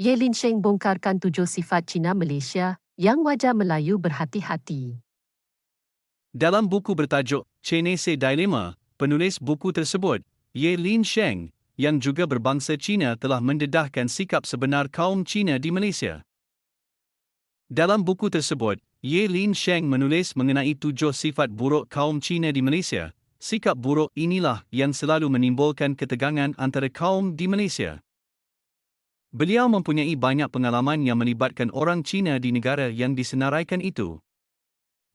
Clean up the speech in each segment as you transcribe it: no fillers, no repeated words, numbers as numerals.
Ye Linsheng bongkarkan 7 sifat Cina Malaysia yang wajar Melayu berhati-hati. Dalam buku bertajuk Chinese Dilemma, penulis buku tersebut, Ye Linsheng, yang juga berbangsa Cina telah mendedahkan sikap sebenar kaum Cina di Malaysia. Dalam buku tersebut, Ye Linsheng menulis mengenai 7 sifat buruk kaum Cina di Malaysia. Sikap buruk inilah yang selalu menimbulkan ketegangan antara kaum di Malaysia. Beliau mempunyai banyak pengalaman yang melibatkan orang Cina di negara yang disenaraikan itu.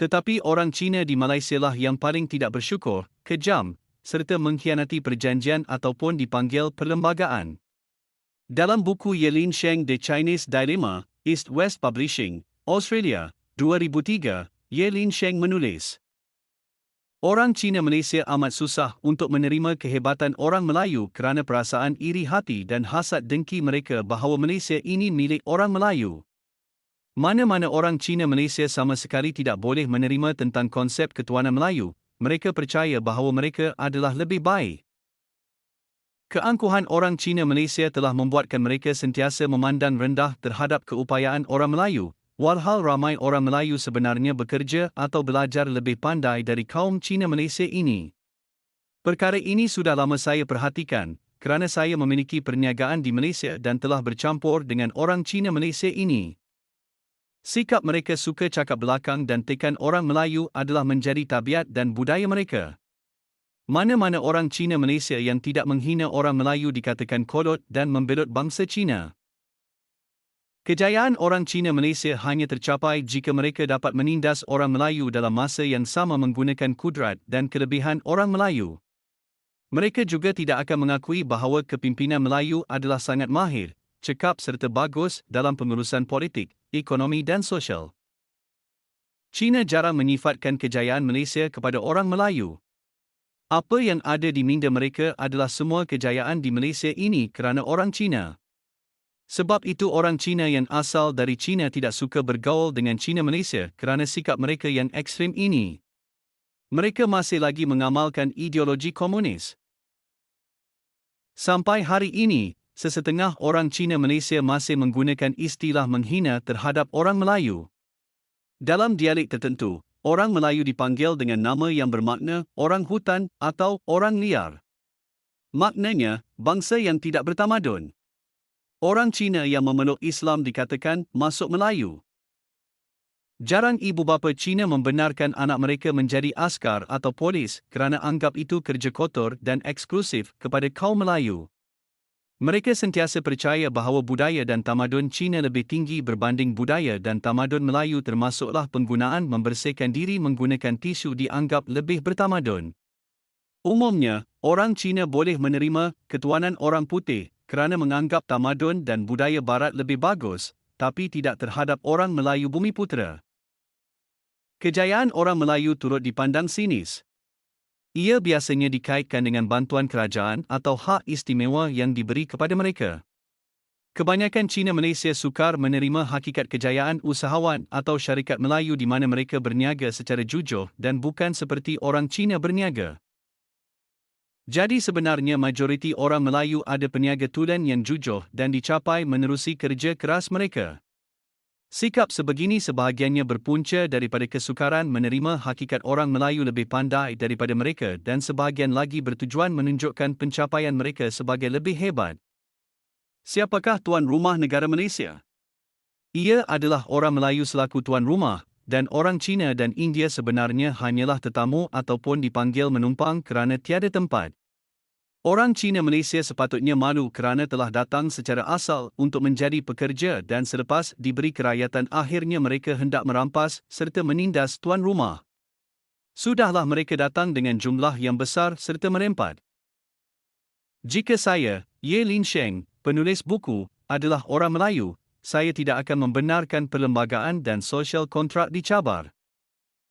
Tetapi orang Cina di Malaysia lah yang paling tidak bersyukur, kejam, serta mengkhianati perjanjian ataupun dipanggil perlembagaan. Dalam buku Ye Linsheng The Chinese Dilemma, East West Publishing, Australia, 2003, Ye Linsheng menulis, orang Cina Malaysia amat susah untuk menerima kehebatan orang Melayu kerana perasaan iri hati dan hasad dengki mereka bahawa Malaysia ini milik orang Melayu. Mana-mana orang Cina Malaysia sama sekali tidak boleh menerima tentang konsep ketuanan Melayu. Mereka percaya bahawa mereka adalah lebih baik. Keangkuhan orang Cina Malaysia telah membuatkan mereka sentiasa memandang rendah terhadap keupayaan orang Melayu, walhal ramai orang Melayu sebenarnya bekerja atau belajar lebih pandai dari kaum Cina Malaysia ini. Perkara ini sudah lama saya perhatikan, kerana saya memiliki perniagaan di Malaysia dan telah bercampur dengan orang Cina Malaysia ini. Sikap mereka suka cakap belakang dan tekan orang Melayu adalah menjadi tabiat dan budaya mereka. Mana-mana orang Cina Malaysia yang tidak menghina orang Melayu dikatakan kolot dan membelot bangsa Cina. Kejayaan orang Cina Malaysia hanya tercapai jika mereka dapat menindas orang Melayu dalam masa yang sama menggunakan kudrat dan kelebihan orang Melayu. Mereka juga tidak akan mengakui bahawa kepimpinan Melayu adalah sangat mahir, cekap serta bagus dalam pengurusan politik, ekonomi dan sosial. Cina jarang menyifatkan kejayaan Malaysia kepada orang Melayu. Apa yang ada di minda mereka adalah semua kejayaan di Malaysia ini kerana orang Cina. Sebab itu orang Cina yang asal dari Cina tidak suka bergaul dengan Cina Malaysia kerana sikap mereka yang ekstrim ini. Mereka masih lagi mengamalkan ideologi komunis. Sampai hari ini, sesetengah orang Cina Malaysia masih menggunakan istilah menghina terhadap orang Melayu. Dalam dialek tertentu, orang Melayu dipanggil dengan nama yang bermakna orang hutan atau orang liar. Maknanya, bangsa yang tidak bertamadun. Orang Cina yang memeluk Islam dikatakan masuk Melayu. Jarang ibu bapa Cina membenarkan anak mereka menjadi askar atau polis kerana anggap itu kerja kotor dan eksklusif kepada kaum Melayu. Mereka sentiasa percaya bahawa budaya dan tamadun Cina lebih tinggi berbanding budaya dan tamadun Melayu, termasuklah penggunaan membersihkan diri menggunakan tisu dianggap lebih bertamadun. Umumnya, orang Cina boleh menerima ketuanan orang putih kerana menganggap tamadun dan budaya barat lebih bagus, tapi tidak terhadap orang Melayu Bumiputera. Kejayaan orang Melayu turut dipandang sinis. Ia biasanya dikaitkan dengan bantuan kerajaan atau hak istimewa yang diberi kepada mereka. Kebanyakan Cina Malaysia sukar menerima hakikat kejayaan usahawan atau syarikat Melayu di mana mereka berniaga secara jujur dan bukan seperti orang Cina berniaga. Jadi sebenarnya majoriti orang Melayu ada peniaga tulen yang jujur dan dicapai menerusi kerja keras mereka. Sikap sebegini sebahagiannya berpunca daripada kesukaran menerima hakikat orang Melayu lebih pandai daripada mereka dan sebahagian lagi bertujuan menunjukkan pencapaian mereka sebagai lebih hebat. Siapakah tuan rumah negara Malaysia? Ia adalah orang Melayu selaku tuan rumah, dan orang Cina dan India sebenarnya hanyalah tetamu ataupun dipanggil menumpang kerana tiada tempat. Orang Cina Malaysia sepatutnya malu kerana telah datang secara asal untuk menjadi pekerja dan selepas diberi kerakyatan akhirnya mereka hendak merampas serta menindas tuan rumah. Sudahlah mereka datang dengan jumlah yang besar serta merempat. Jika saya, Ye Linsheng, penulis buku, adalah orang Melayu, saya tidak akan membenarkan perlembagaan dan sosial kontrak dicabar.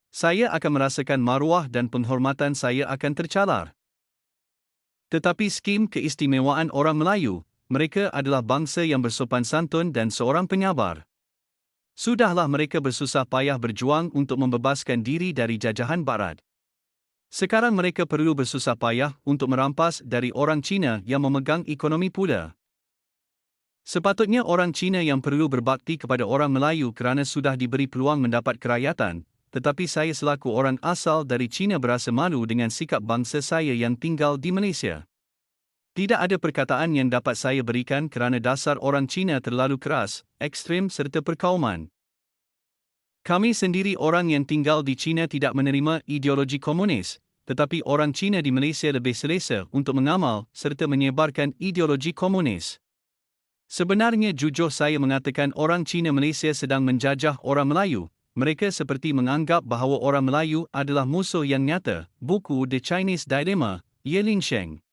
Saya akan merasakan maruah dan penghormatan saya akan tercalar. Tetapi skim keistimewaan orang Melayu, mereka adalah bangsa yang bersopan santun dan seorang penyabar. Sudahlah mereka bersusah payah berjuang untuk membebaskan diri dari jajahan Barat. Sekarang mereka perlu bersusah payah untuk merampas dari orang Cina yang memegang ekonomi pula. Sepatutnya orang Cina yang perlu berbakti kepada orang Melayu kerana sudah diberi peluang mendapat kerakyatan, tetapi saya selaku orang asal dari Cina berasa malu dengan sikap bangsa saya yang tinggal di Malaysia. Tidak ada perkataan yang dapat saya berikan kerana dasar orang Cina terlalu keras, ekstrem serta perkauman. Kami sendiri orang yang tinggal di Cina tidak menerima ideologi komunis, tetapi orang Cina di Malaysia lebih selesa untuk mengamal serta menyebarkan ideologi komunis. Sebenarnya jujur saya mengatakan orang Cina Malaysia sedang menjajah orang Melayu. Mereka seperti menganggap bahawa orang Melayu adalah musuh yang nyata. Buku The Chinese Dilemma, Ye Lingsheng.